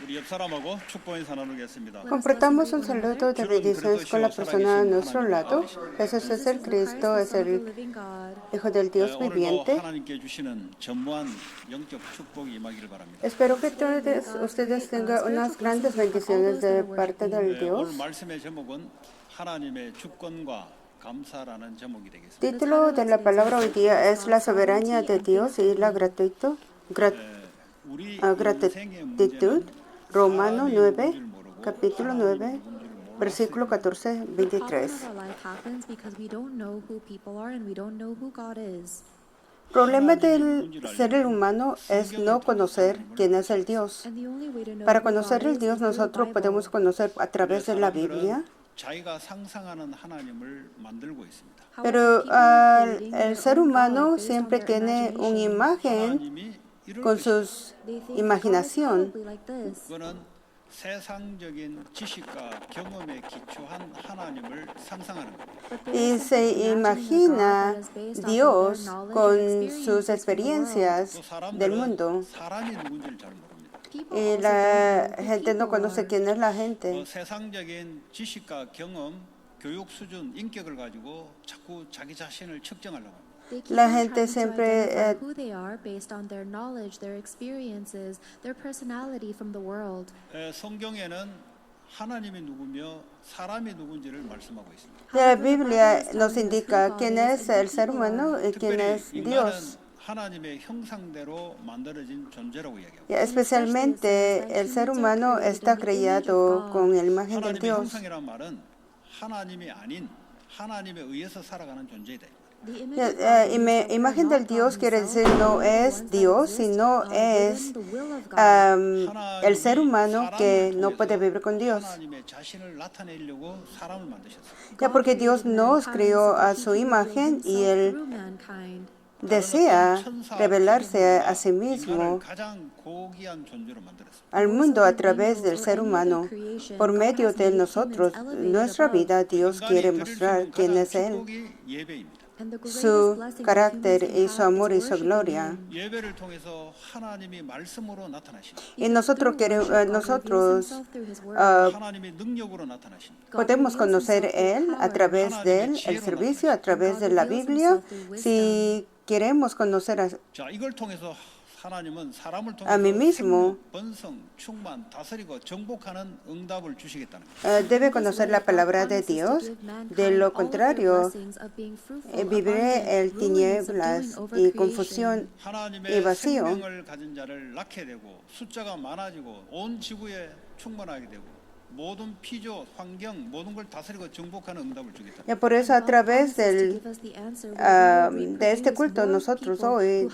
우리 옆 사람하고 축복 인사 나누겠습니다. Compartamos un saludo de bendiciones con la persona a nuestro lado. Jesús es el Cristo, es el Hijo del Dios 오늘도 viviente. 하나님께 주시는 전무한 영적 축복이 임하기를 바랍니다. Espero que todos ustedes tengan unas grandes bendiciones de parte del Dios. 오늘 말씀의 제목은 하나님의 주권과 감사라는 제목이 되겠습니다. Título de la palabra hoy día es La soberanía de Dios y la gratitud. 우리 Gratitud. Romano 9, capítulo 9, versículo 14, 23. Problema del ser humano es no conocer quién es el Dios. Para conocer el Dios nosotros podemos conocer a través de la Biblia. 자기가 상상하는 하나님을 만들고 있습니다. Pero el ser humano siempre tiene una imagen con su imaginación. 그거는 세상적인 지식과 경험에 기초한 하나님을 상상하는 겁니다. Y se imagina Dios con sus experiencias del mundo. 사람이 누군지를 잘 모릅니다. Y la gente no conoce quién es la gente. 세상적인 지식과 경험, 교육 수준, 인격을 가지고 자꾸 자기 자신을 측정하려고 합니다. La gente siempre 성경에는 하나님이 누구며 사람이 누군지를 말씀하고 있습니다. la Biblia nos indica quién es el ser humano y quién es Dios. 하나님의 형상대로 만들어진 존재라고 이야기합니다. Y especialmente el ser humano está creado con la imagen de 하나님의 Dios. 형상이란 말은 하나님이 아닌 하나님에 의해서 살아가는 존재이다. Imagen del Dios quiere decir no es Dios, sino es el ser humano que no puede vivir con Dios. 하나님의 자신을 나타내려고 사람을 만드셨어요. Ya porque Dios nos creó a su imagen y Él desea revelarse a sí mismo 가장 고귀한 존재로 만들었습니다. al mundo a través del ser humano. Por medio de nosotros, nuestra vida, Dios quiere mostrar quién es Él, 축복이 예배입니다. su carácter y su amor y su gloria. 예배를 통해서 하나님이 말씀으로 나타나십니다. Y nosotros 하나님의 능력으로 나타나십니다. podemos conocer Él a través de Él, el servicio, a través de la Biblia. Si queremos conocer 자, 이걸 통해서 하나님은 사람을 a mí 통해서 mismo, 생명, 번성, 충만, 다스리고 정복하는 응답을 주시겠다는 거예요. debe conocer la palabra de Dios. De lo contrario, viviré en tinieblas y confusión y 하나님의 vacío. 생명을 가진 자를 낳게 되고 숫자가 많아지고 온 지구에 충만하게 되고 모든 피조, 환경, 모든 걸 다스리고 정복하는 응답을 주겠다. Y por eso a través de este culto nosotros hoy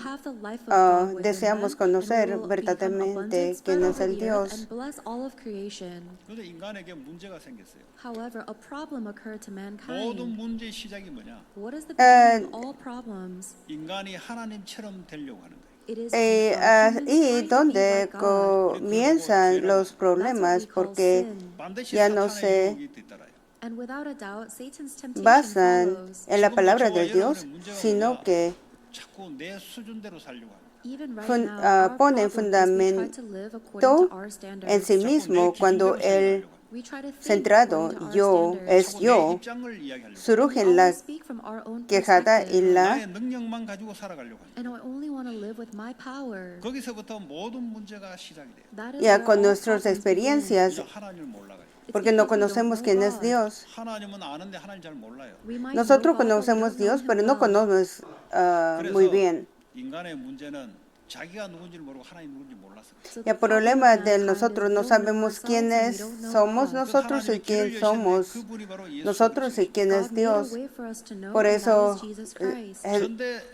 deseamos conocer verdaderamente quién es el Dios. 그런데 인간에게 문제가 생겼어요. However, a problem occurred to 모든 mankind. 문제의 시작이 뭐냐? What is the beginning of all problems? 인간이 하나님처럼 되려고 하는 거예요. It is Y donde comienzan los problemas porque 반드시 ya no 사탄의 se 유혹이 뒤따라요. and without a doubt, Satan's temptation basan follows. en la palabra de Dios, sino que 자꾸 내 수준대로 살려고 하는 거예요. Even right fun- now, our pone problem is we try to live according to our en standards. sí mismo cuando el We try to think centrado according to our yo standards. es 자꾸 내 yo 입장을 이야기하려고 해요. surge We la always speak from our own quejada y perspective. la 나의 능력만 가지고 살아가려고 해요. And I only want to live with my power. 거기서부터 모든 문제가 시작이 돼요. That is ya where con all nuestras problems begin. experiencias 이제 하나님을 몰라가요. It's porque no because we don't conocemos know quién es God. Dios. 하나님은 아는데 하나님 잘 몰라요. We might Nosotros know God, but we conocemos don't Dios, know pero Him no well. conocemos muy bien. 인간의 문제는 자기가 누군지를 모르고 하나님 누군지 몰랐어요. So Y el the problem problema of de mankind nosotros is no we don't know sabemos ourselves and quiénes we don't know somos God. nosotros y 하나님이 quién 길을 somos 여시는데 그분이 바로 예수 nosotros y quién es God made a Dios. way for us to know, Por and eso that is Jesus Christ.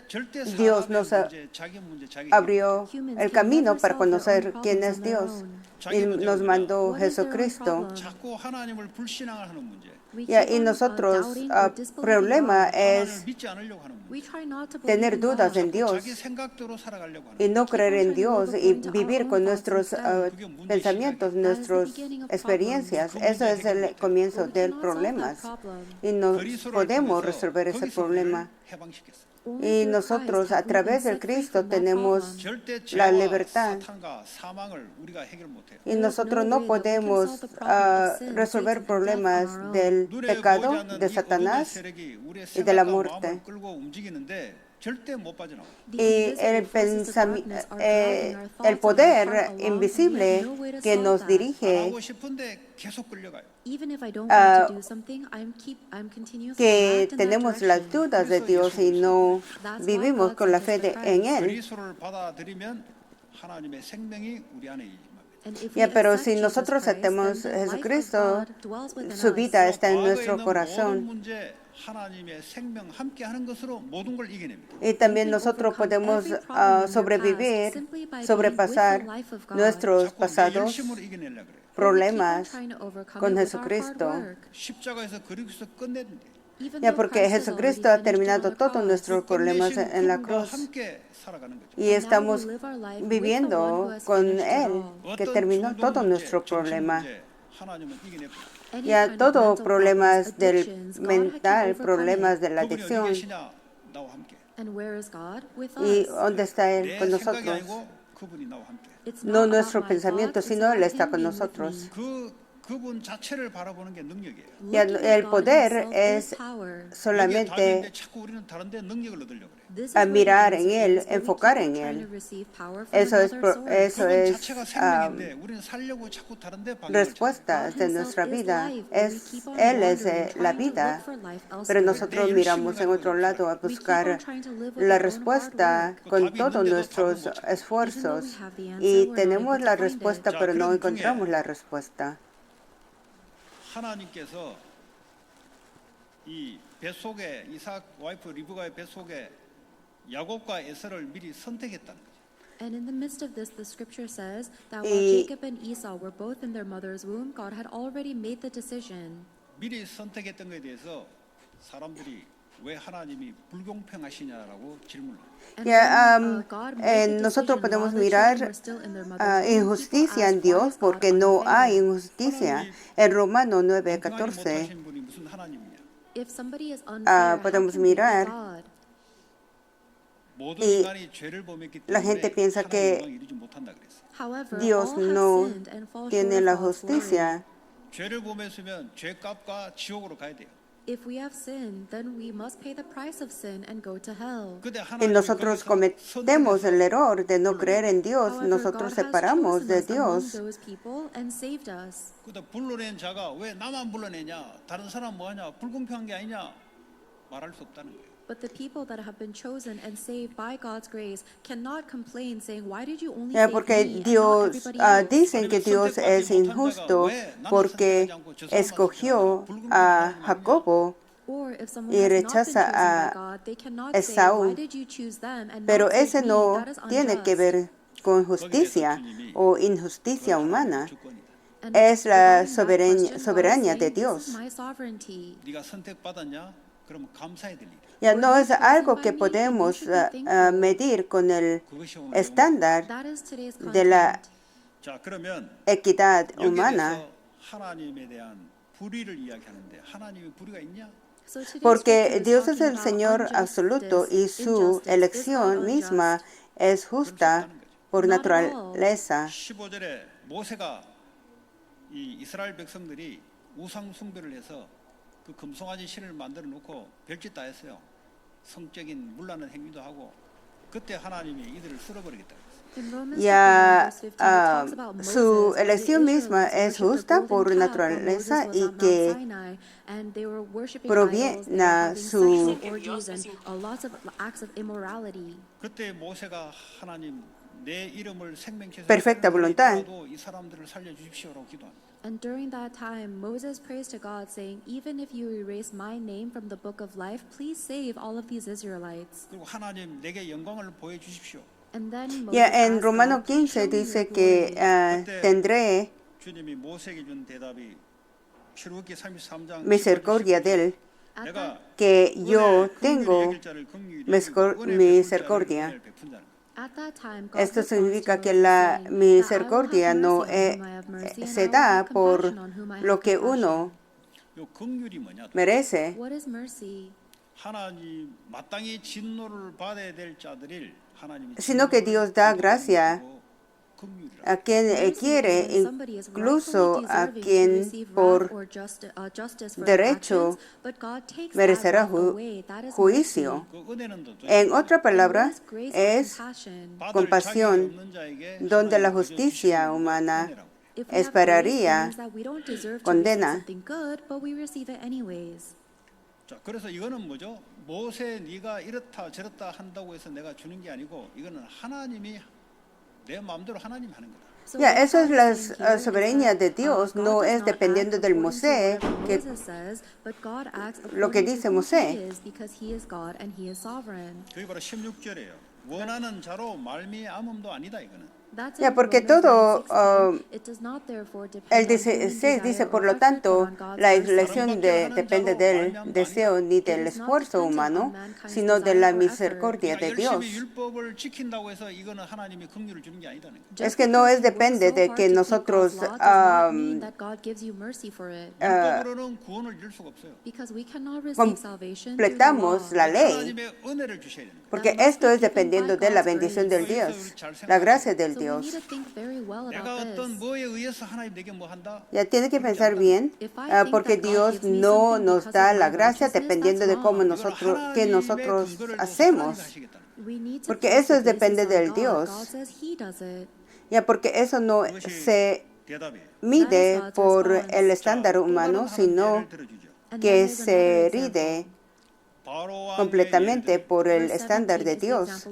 절대 Dios 사람의 nos 문제, 자기 문제, 자기 abrió Humans el can camino never para solve their conocer own quién problems es on their Dios own. y nos mandó What is their own Jesucristo. problem? 자꾸 하나님을 불신앙하는 문제. We Y keep on, nosotros, doubting or disbelieving problema God. es 하나님을 믿지 않으려고 하는 문제. We try not to believe tener in dudas God. en Dios 자기 생각대로 살아가려고 하는 y no creer en Dios y vivir con nuestros pensamientos, nuestras experiencias. Eso es el comienzo del problema y no podemos resolver ese problema. 해방시켰어요. Y nosotros a través del Cristo tenemos 절대 la 죄와 libertad. 사탄과 사망을 우리가 해결 못해요. Y nosotros no podemos resolver problemas del 눈에 pecado, 보이지 않는 de 이 어둠의 Satanás 세력이 우리의 y de la 생각과 muerte. 마음을 끌고 움직이는데 절대 못 빠져나와. Y el poder invisible que nos 안 dirige, 하고 싶은데 계속 끌려가요. Even if I don't want to do something, I'm continuously que dragged in that tenemos las direction. dudas de Dios y no vivimos con la fe en Él. 그리스도를 받아들이면 하나님의 생명이 우리 안에 임합니다. And if we Ya, pero accept si Jesus nosotros Christ, aceptamos then the life of Jesucristo, God dwells within su us. vida está en 과거에 nuestro 있는 모든 corazón. 문제 하나님의 생명 함께 하는 것으로 모든 걸 이겨냅니다. Y también nosotros podemos sobrevivir, sobrepasar nuestros 자꾸 내 pasados 열심으로 이겨내려고 그래요. problemas Trying to overcome con it with our hard Jesucristo. work. 십자가에서 그리스도 끝냈는데 Even Ya, though porque Christ has Jesucristo already ha terminado finished it on the todos nuestros cross. problemas 끝내신 en la 그분과 cruz. 함께 살아가는 거죠. Y estamos viviendo con Él, que 어떤 terminó 중독 todo 문제, nuestro 정신 problema. 문제 하나님은 이겨냈고 Ya todos problemas del mental, problemas de la 그분이 어디 adicción. 계시냐? 나와 함께. And where is God? With ¿Y us. dónde está Él 내 con 생각이 nosotros? 아니고 그분이 나와 함께. It's No not nuestro about my pensamiento, thoughts, sino it's Él about está Him con being with nosotros. me. 그분 자체를 바라보는 게 능력이에요. Ya, Looking at el God poder himself es is power. 여기에 답이 solamente 있는데 자꾸 우리는 다른데 능력을 얻으려고 그래요. This is a where the mirar en answer Él, is, but we enfocar keep en trying Él. to receive power from Eso es, another source. eso 그분 es 자체가 생명인데 우리는 살려고 자꾸 다른데 방향을 찾아요. respuestas de God nuestra himself is vida. life, but we Es, keep on Él es wandering, la trying to vida, look for life pero elsewhere. nosotros miramos en otro lado a We keep on buscar trying to live with la our own hard respuesta work. con todos nuestros esfuerzos y tenemos la respuesta, pero no encontramos la respuesta. 하나님께서 이 뱃속에 이삭 와이프 리브가의 뱃속에 야곱과 에서를 미리 선택했다는 거죠. And in the midst of this, the scripture says that while Y- Jacob and Esau were both in their mother's womb, God had already made the decision. 미리 선택했던 것에 대해서 사람들이 왜 하나님이 불공평하시냐라고 질문을 해요. And Ya, when, God made the nosotros decision podemos while the children mirar were still in their mother's womb, injusticia people en asked, Dios "Why is God porque no hay unfair?" injusticia. En Romano 공평하지 9:14 못하신 분이 무슨 하나님이냐? If somebody is unfair, how podemos can they be mirar God? 모든 Y 인간이 죄를 범했기 la 때문에 gente piensa 하나님의 que 영광을 이루지 못한다 그랬어요. However, Dios all have no sinned and fall short tiene of la God's glory. justicia. 죄를 범했으면 죄값과 지옥으로 가야 돼요. If we have sinned, then we must pay the price of sin and go to hell. 근데 Y 하나님이 nosotros 거기서 cometemos el 선택해서 error de no creer en Dios. However, Nosotros God has separamos chosen de us among Dios. those people and saved us. 그다 불러낸 자가 왜 나만 불러내냐? 다른 사람 뭐하냐? 불공평한 게 아니냐? 말할 수 없다는 거예요. But the people that have been chosen and saved by God's grace cannot complain, saying, "Why did you only Ya, save porque me and not Dios everybody else?" dicen que Dios es injusto porque escogió a Jacobo. Or if someone y has not been rechaza chosen by a God, they cannot Esaú. say, "Why did you choose them and Pero not save ese me?" no That is tiene que unjust. ver con justicia o injusticia humana. And Es la regarding that question, God is soberanía de saying, Dios. "This is my sovereignty." 네가 선택받았냐? 그러면 감사해야 될 일이야. Ya no es algo que podemos medir con el 그것이 오늘 estándar That is today's de la content. 자, 그러면 equidad 여기에 humana. 대해서 하나님에 대한 불의를 이야기하는데 하나님의 불의가 있냐? So today's Porque scripture is Dios es talking el about Señor injustice, absoluto y su injustice. Is elección God misma unjust? es justa por Not at all. naturaleza. 15절에 모세가 이 이스라엘 백성들이 우상 숭배를 해서 그 금송아지 신을 만들어 놓고 별짓 다 했어요. 성적인 문란한 행위도 하고 그때 하나님이 이들을 쓸어버리겠다 그랬어요. In Romans Ya 15, it talks about su Moses, when the elección misma Israelites es worshiped the justa golden por calf when naturaleza Moses was y at Mount que Sinai, and they were worshiping proviene idols, they were having su- sexual orgies and lots of acts of immorality. 그때 모세가 하나님 내 이름을 생명체에서 Perfecta voluntad. 이 사람들을 살려주십시오라고 기도합니다. And during that time, Moses prays to God, saying, "Even if you erase my name from the book of life, please save all of these Israelites." 그리고 하나님 내게 영광을 보여주십시오. And then Moses Ya en asked Romano God, "Show 15 me your dice que glory." tendré 주님이 모세에게 준 대답이 출애굽기 33장 misericordia de él, At 내가 that, que yo 은혜를 tengo 여길 자를 긍휼히 misericordia. 여기고 은혜 베푼 자를 은혜를 베푼 자는 거예요. at that time, God Esto responds significa to que Moses, la saying, "That I will misericordia have no mercy on whom I have mercy, and se I will da have por compassion on whom I have lo que compassion." uno 요 긍휼이 뭐냐? merece. What is mercy? 하나님 마땅히 진노를 받아야 될 자들을 하나님이 sino que Dios da gracia 긍휼이라. a quien quiere, incluso a quien por derecho merecerá juicio. 그 은혜는 또 En otra palabra, es 받을 compasión 자격이 없는 자에게 donde la 하나님이 justicia 주시는 humana 은혜라고. esperaría condena. 자, 그래서 이거는 뭐죠? 모세 네가 이렇다 저렇다 한다고 해서 내가 주는 게 아니고 이거는 하나님이 내 마음대로 하나님 하는 거다. Ya, eso es la soberanía de Dios, no es dependiendo del Mosé, que lo que dice Mosé. 그게 바로 16절이에요. 원하는 자로 말미암음도 아니다 이거는. Ya, porque todo, el 16 dice, por lo tanto, la elección depende del deseo ni del esfuerzo humano, sino de la misericordia de Dios. 열심히 율법을 지킨다고 해서 이거는 하나님이 긍휼을 주는 게 아니다는 거죠. Es que no es depende de que nosotros 율법으로는 구원을 줄 수가 없어요. completamos la ley, 하나님의 은혜를 주셔야 됩니다. porque esto es dependiendo de la bendición del Dios, la gracia del Dios. 내가 어떤 뭐에 의해서 하나님 내게 뭐 한다? Ya tiene que pensar bien, porque Dios no nos da la gracia dependiendo de cómo nosotros, que nosotros hacemos, porque eso depende del Dios. Ya, porque eso no se 대답이에요. mide por el estándar humano, sino que se rige completamente por el estándar de Dios.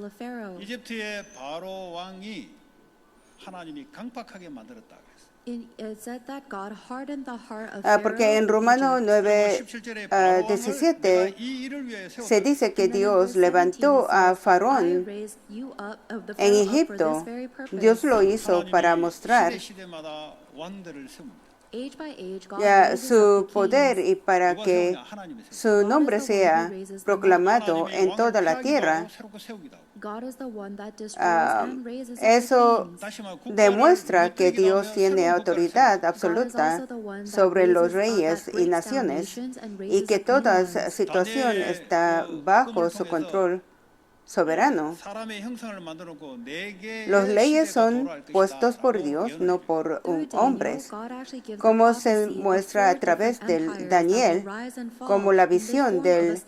이집트의 바로 왕이 하나님이 강팍하게 만들었다 그랬어요. Porque en Romano 9:17 se dice que Dios levantó a Faraón en Egipto. Dios lo hizo para mostrar 시대마다 왕들을 세웁니다. ya su poder y para que su nombre sea proclamado en toda la tierra. Eso demuestra que Dios tiene autoridad absoluta sobre los reyes y naciones y que toda situación está bajo su control soberano. Los leyes son puestos por Dios, no por hombres, como se muestra a través de Daniel, como la visión del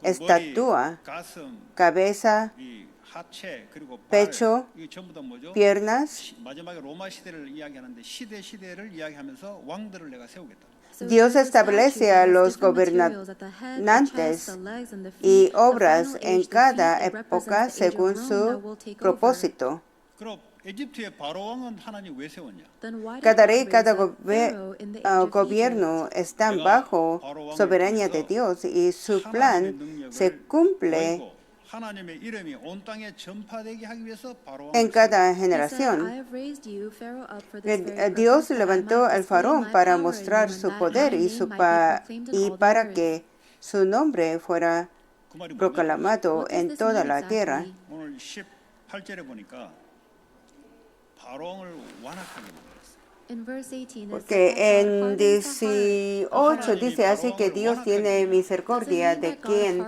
estatua, cabeza, pecho, piernas. 마지막에 로마 시대를 이야기하는데 시대를 이야기하면서 왕들을 내가 세우겠다. Dios establece a los gobernantes y obras en cada época según su propósito. 그럼 에집트의 바로 왕은 하나님 왜 세웠냐? Cada rey, cada gobierno están bajo soberanía de Dios y su plan se cumple 하나님의 이름이 온 땅에 전파되게 하기 위해서 바로 en cada generación. Dios levantó al faraón para mostrar su poder y para que su nombre fuera proclamado en toda la tierra. 오늘 18절에 보니까 바로왕을 완악하게 만들었어요. Porque en 18 dice así que Dios tiene misericordia de quien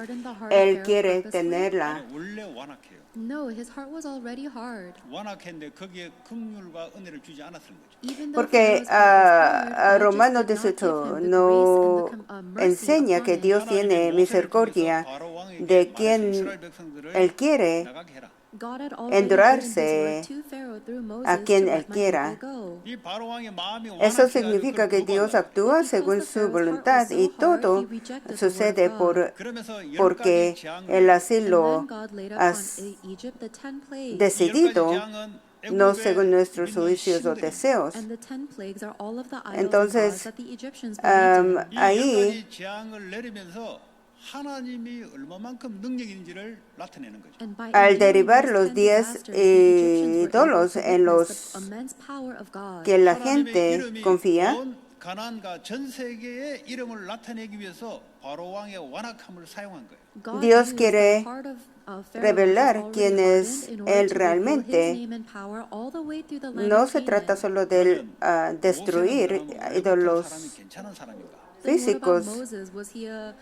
Él quiere tenerla. 원래 완악해요. No, his heart was already hard. 완악했는데 거기에 긍휼과 은혜를 주지 않았던 거죠. Porque Romano 18 no enseña que Dios tiene misericordia de quien Él quiere endurarse a quien Él quiera. 이 바로왕의 마음이 Eso significa que Dios actúa según su voluntad y todo sucede porque Él así lo ha decidido, no según nuestros juicios o deseos. Entonces, ahí 하나님이 얼마만큼 능력 있는지를 나타내는 거죠. al derribar los 10 ídolos en los que la gente confía, 가나안과 전 세계의 이름을 나타내기 위해서 바로 왕의 완악함을 사용한 거예요. Dios quiere revelar quién es Él realmente. No se trata solo de destruir ídolos, físicos Moses? Was he a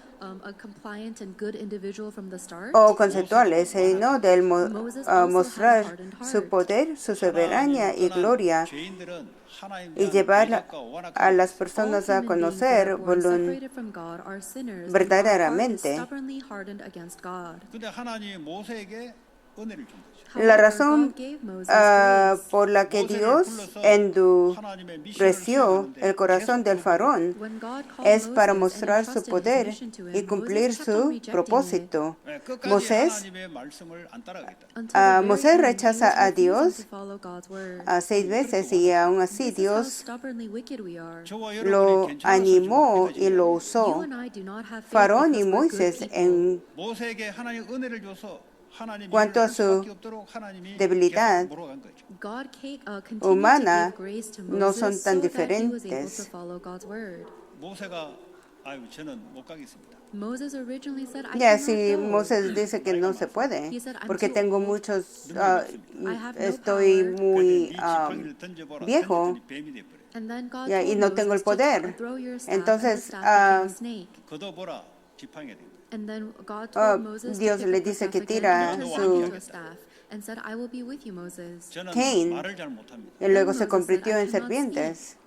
compliant and good individual from the start? o conceptuales, sino del Moses also had a mostrar hardened su heart. poder, su soberanía y gloria 죄인들은 하나님 y 대한 llevar 대적과 a 완악함을 las All personas a human beings that are conocer born separated from God are sinners, and our heart is verdaderamente. stubbornly hardened against God. 근데 하나님이 모세에게 은혜를 준 거죠. La However, razón God gave Moses grace. por la que 모세를 Dios 불러서 하나님의 미션을 endureció 수행하는데 el corazón del faraón When God called es para Moses and mostrar su entrusted his poder mission to y him, cumplir Moses kept on su rejecting it. propósito. 끝까지 Moisés 하나님의 말씀을 안 따라가겠다. Until the very Moisés end, he rechaza was a refusing Dios to follow God's word. 6 veces y aún así This is how Dios stubbornly wicked we are. 저와 lo 여러분이 괜찮아서 animó y lo You usó. and I do not have faith Faraón y because we're good Moisés people. en 모세에게 하나님 은혜를 줘서 하나님 cuanto 일을 a 할 su 수밖에 없도록 하나님이 debilidad 계속 몰아간 거죠. God continued humana to give grace to no son Moses tan so that he was able to diferentes. follow God's word. 모세가 아유 저는 못 가겠습니다. Moses originally said, I Ya cannot si go. Moisés dice que no se puede, He said, I'm porque too tengo old. muchos, I have no estoy power. muy 그랬더니 네 지팡이를 던져보라. viejo, 던졌더니 뱀이 돼버려. And then God ya, y told no tengo el Moses to poder. throw your staff, Entonces, and the staff became a snake. 걷어보라 지팡이가 된다. And then God told Moses Dios to le pick up the dice staff que again tira and turn su- it into a staff, and said, I will be with you, Moses. 저는 Cain, 말을 잘 못합니다. y luego Then se Moses convirtió said, I en cannot serpientes.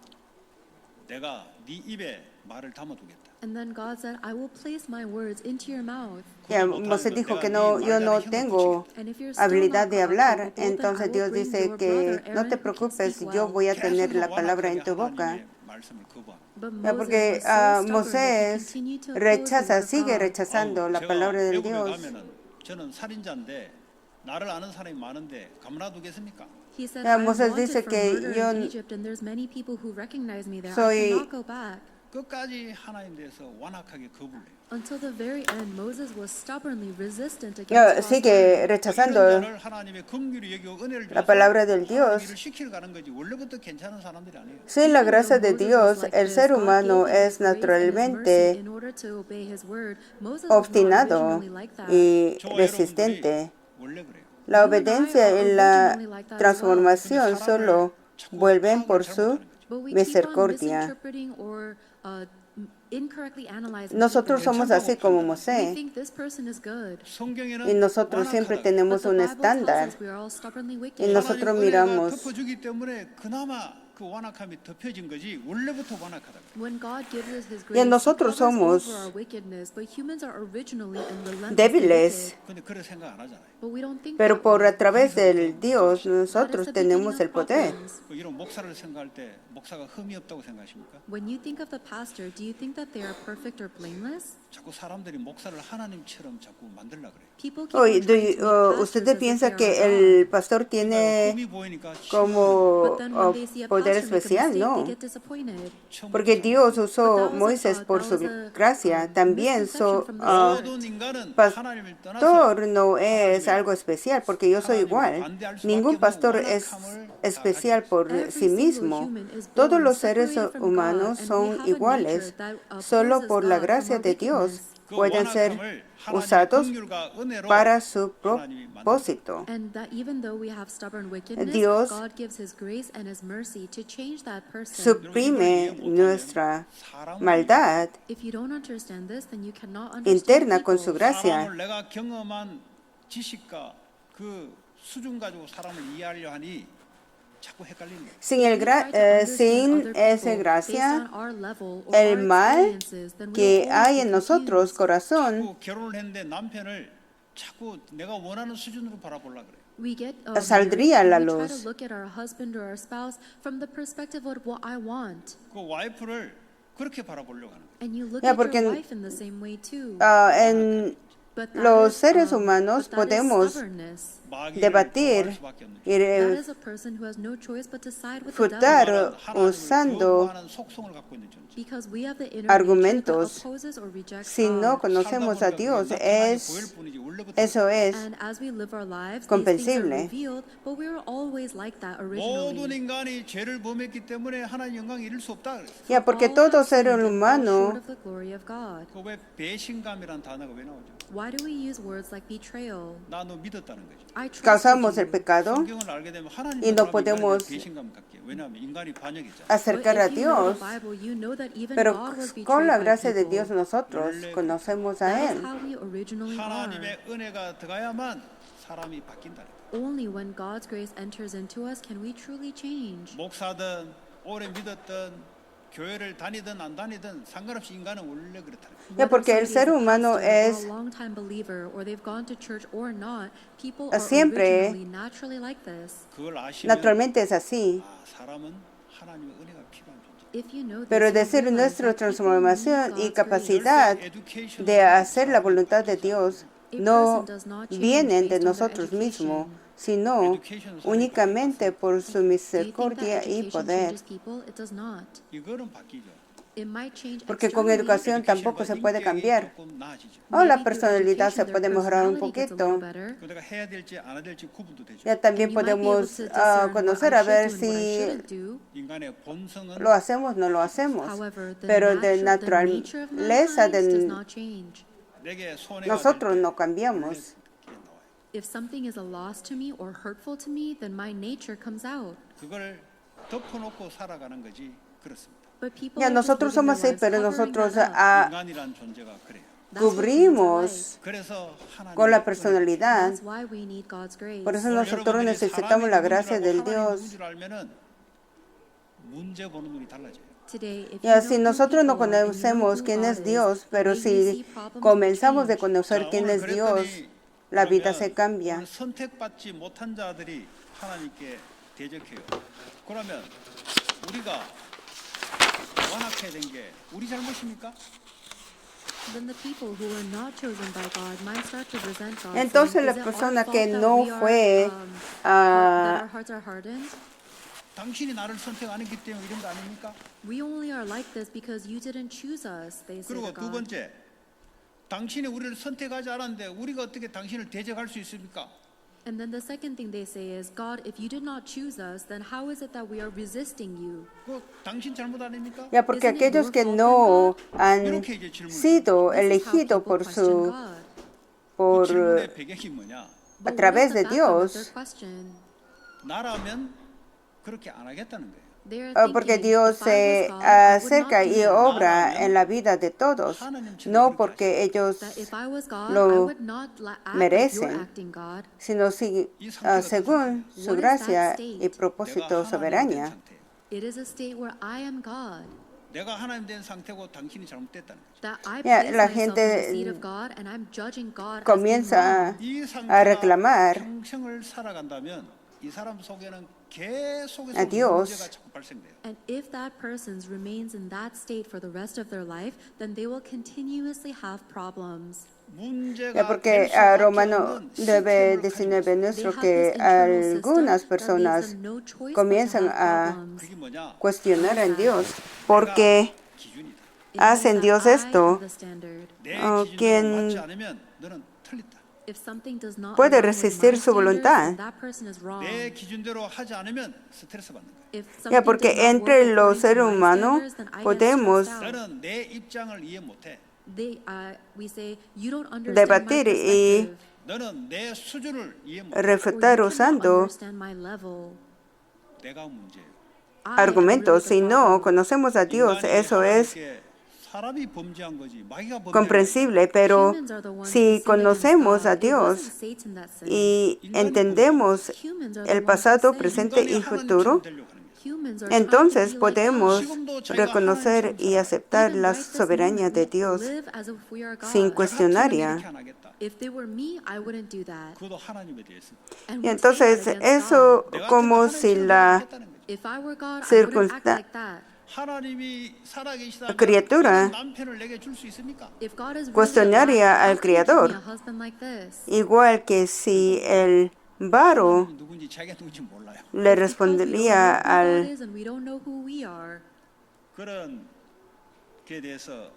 내가 네 입에 말을 담아두겠다. And then God said, I will place my words into your mouth. Ya Moisés dijo que no, yo no tengo And if you're still habilidad not de hablar. capable, then I Entonces will Dios bring dice your que brother no Aaron, te who can preocupes, speak yo well. voy a 계속 tener la 완악하게 palabra en tu boca. 하나님의 말씀을 거부합니다. But Ya, Moses porque was so stubborn that he Moisés continued to oppose the rechaza, word of sigue God. rechazando la 제가 palabra del 외국에 Dios. 가면은 저는 살인자인데 나를 아는 사람이 많은데 가만놔두겠습니까? He said, Ya, I'm Moisés wanted dice for que murder yo in Egypt, and there's many people who recognize me there. soy- I cannot go back. 끝까지 하나님 대해서 완악하게 거부를 해요. Until the very end, Moses was stubbornly resistant Ya, against God's sigue word. rechazando 이런 자를 하나님의 긍휼히 여기고 은혜를 la 줘서 palabra del Dios. 하나님 일을 시키러 가는 거지 원래부터 괜찮은 사람들이 아니에요. Sin la Even gracia though de Moses Dios, was like el this, ser God humano gave him es his grace and his mercy naturalmente in order to obey his word. Moses was not obstinado originally like that. y 저와 resistente. 여러분들이 원래 그래요. La obediencia y la transformación solo vuelven por su But we keep on misericordia. misinterpreting or incorrectly analyzing Nosotros people. somos así como We Moisés think this person is good. 성경에는 y nosotros siempre 완악하다. tenemos But un the Bible tells estándar us we are all stubbornly wicked. y nosotros 하나님 은혜가 miramos. 덮어주기 때문에 그나마 그 완악함이 덮여진 거지 원래부터 완악하다. When God gives us His Y grace, nosotros He covers somos over our wickedness, but humans are originally and relentlessly débiles, 근데 wicked. 그런 생각 안 하잖아요. But we don't think pero that por way. a través del Dios That is nosotros the beginning tenemos of el poder. problems. 그 이런 목사를 생각할 때 목사가 흠이 없다고 생각하십니까? When you think of the pastor, do you think that they are perfect or blameless? 자꾸 사람들이 목사를 하나님처럼 자꾸 만들려 그래요. People keep Oye, on trying to make ¿usted pastors as if piensa they are que God. el pastor 그러니까 tiene 흠이 보이니까 como But then when they see a poder pastor make a especial? mistake, they No, get disappointed. porque Dios But usó that was Moisés por su gracia. También misconception from the start. 모든 인간은 pastor 하나님을 떠나서 no es algo especial porque yo soy igual. Ningún pastor es especial por Every sí single mismo. human is Todos born los seres separated from humanos God, and we son have a iguales. nature that Solo opposes por la God from gracia our de Dios wickedness. 그 pueden ser 완악함을 하나님의 usados 긍휼과 은혜로 para su 하나님이 만든 propósito. And that even though we have stubborn wickedness, Dios God gives His grace and His mercy to change that person. Suprime nuestra maldad If you don't understand this, then you cannot understand interna con su people. gracia. 사람을 내가 경험한 지식과 그 수준 가지고 사람을 이해하려 하니 자꾸 헷갈리는 거예요. Sin, When we try to understand sin other esa people gracia, based on our level or el our mal experiences, then we que will always hay be en nosotros, confused. corazón, 자꾸 결혼을 했는데 남편을 자꾸 내가 원하는 수준으로 바라보려 그래요. We get saldría a la married, and we try luz. to look at our husband or our spouse from the perspective of what I want. 그 와이프를 그렇게 바라보려고 하는 거예요. And you look Ya, at porque your wife in the same way too. en But that los is, seres humanos but that is podemos stubbornness. 마귀를 debatir 좋아할 수밖에 없는 y That is a person who has no choice but to side with the devil. refutar 하나님을 usando 거부하는 속성을 갖고 있는 존재. Because we have the inner nature argumentos. that opposes or rejects Si no God. conocemos a Dios, eso es And as we live our lives, these things are comprensible. revealed, but we were always like that 모든 originally. 인간이 죄를 범했기 때문에 하나님 영광 이룰 수 없다 그랬어요. ya porque All todo have ser sinned and fall humano short of the glory of God. 그왜 배신감이란 단어가 왜 나오죠? Why Why do we use words like betrayal? 나 너 믿었다는 거죠. I trusted causamos el you. pecado 성경을 알게 되면 y no 하나님도 podemos 배신감 갖게. 왜냐하면 인간이 반역이잖아. acercar a But if you know Dios, the Bible, you know that even pero God was con la betrayed by gracia de Dios people. nosotros conocemos a That is Él. how we originally are. 하나님의 은혜가 들어가야만 사람이 바뀐다. Only when God's grace enters into us can we truly change. 목사든 오래 믿었던 교회를 다니든 안 다니든 상관없이 인간은 원래 그렇다. Ya, porque el ser humano es a long-time believer or they've gone to church or not, people siempre are originally naturally like this. 그걸 아시면 naturalmente es así. 사람은 하나님의 은혜가 필요한 존재. If you know this, Pero you decir realize nuestra that people transformación need y God's grace. capacidad de hacer la voluntad de Dios no vienen de nosotros mismos, sino únicamente por su Do you think that misericordia y education poder. changes people? It does not. 이거는 바뀌죠. It might change Porque con externally. educación tampoco se puede cambiar. 조금 나아지죠. O la Maybe through personalidad se education, puede their mejorar un personality gets a little poquito. better. 그 내가 해야 될지 안 해야 될지 구분도 되죠. Ya también And you might be able podemos to discern conocer what a I ver should do and what I si shouldn't do. 인간의 본성은 lo hacemos no lo hacemos. However, the Pero de nature of naturaleza mankind does de not change. 내게 손해가 nosotros 될 때 no cambiamos. 그게 나와요. If something is a loss to me or hurtful to me, then my nature comes out. 그걸 덮어놓고 살아가는 거지 그렇습니다. But people Ya are just nosotros living somos their así, pero lives covering nosotros that up. 인간이란 존재가 그래요. That's what makes cubrimos 그래서 하나님 con la personalidad. That's why we need God's grace. Por eso nosotros necesitamos la gracia del Dios. 누군지 알면은 문제 보는 눈이 달라져요. Today, if Ya, you si know who nosotros no people are and you know conocemos who quién God es is, Dios, the pero way we si see problems will comenzamos de change. conocer 자, quién 오늘 es Dios, 그랬더니 la vida 그러면 se cambia. 오늘 선택받지 못한 자들이 하나님께 대적해요. 그러면 우리가 완악해야 된 게 우리 잘못입니까? Then the people who were not chosen by God might start to resent God. Entonces saying, la "Is it our persona fault que that no we are, fue, that our hearts are hardened? 당신이 나를 선택 안 했기 때문에 이런 거 아닙니까? We only are like this because you didn't choose us. They say 그리고 to 두 God. 번째, 당신이 우리를 선택하지 않았는데 우리가 어떻게 당신을 대적할 수 있습니까? And then the second thing they say is, God, if you did not choose us, then how is it that we are resisting you? 그 당신 잘못 아닙니까? Ya, porque aquellos que no han 이렇게 이제 질문. sido This is how elegidos people por question God. 그 por 질문의 배경이 뭐냐? But a what través is the de background of their Dios, question? 나라면 그렇게 안 하겠다는 거예요. They are porque thinking, Dios if I se was God, I would not acerca do y that. obra en la vida de todos, no porque ellos, That if I was God, I lo would not act like you're merecen, acting, God. sino según su gracia y propósito 내가 하나님 된 soberania. 상태예요. It is a state where I am God. 내가 하나님 된 상태고 당신이 잘못됐다는 거죠. That I Ya, place la myself in gente the seat of God and I'm judging God as being Comienza wrong. 이 a 상태가 reclamar 평생을 살아간다면 이 사람 속에는 계속해서 a Dios. 문제가 자꾸 발생돼요. And if that person remains in that state for the rest of their life, then they will continuously have problems. 문제가 Ya, porque 될 수밖에 Romano 없는 9:19 They nuestro have que this internal system algunas that personas leaves them no choice but to comienzan have a problems. 그게 뭐냐? cuestionar a Dios porque 기준이다. It hace en means Dios that I esto. am the standard. 내 기준대로 quien 맞지 않으면 너는 틀렸다. If something does not puede align with resistir my su standards, voluntad. then that person is wrong. 내 기준대로 하지 않으면 스트레스 받는 거야. If Ya, something porque does not entre work los according to seres my humanos standards, then I get podemos stressed out. 너는 내 입장을 이해 못해. We say, you don't understand debatir my y perspective, 너는 내 수준을 이해 못해. or refutar you cannot usando understand my level. 내가 문제예요. I am argumentos. really Si the no problem. conocemos a Dios, 인간이 eso es 하나님께 사람이 범죄한 거지. 마귀가 범죄한 거지. comprensible, pero Humans are the ones who si sinned against conocemos God. a It wasn't Dios Satan that sinned. y entendemos Humans are the el ones who pasado, sinned. presente y 인간이 futuro, 하나님처럼 되려고 하는 거야. Humans are trying entonces to be like podemos God. 지금도 저희가 reconocer 하나님처럼 y 살아요. aceptar Even la right this soberanía moment, de we Dios live as if we are God. sin 나 같으면 cuestionaria. 이렇게 안 하겠다. If they were me, I wouldn't do that. 그것도 하나님에 대해서. And Y we say that entonces against eso God. 내가 como 같으면 si 하나님처럼 la 하겠다는 거지. If I were God, I wouldn't act circunsta- like that. 하나님이 살아계시다면 criatura 이런 남편을 내게 줄 수 있습니까? If God is really cuestionaría alive, al how can he give me Creador. a husband like this? igual que si el varo 하나님이 누군지 자기가 누군지 몰라요. le Because we respondería don't know who God al is and we don't know who we are. 그런 게 대해서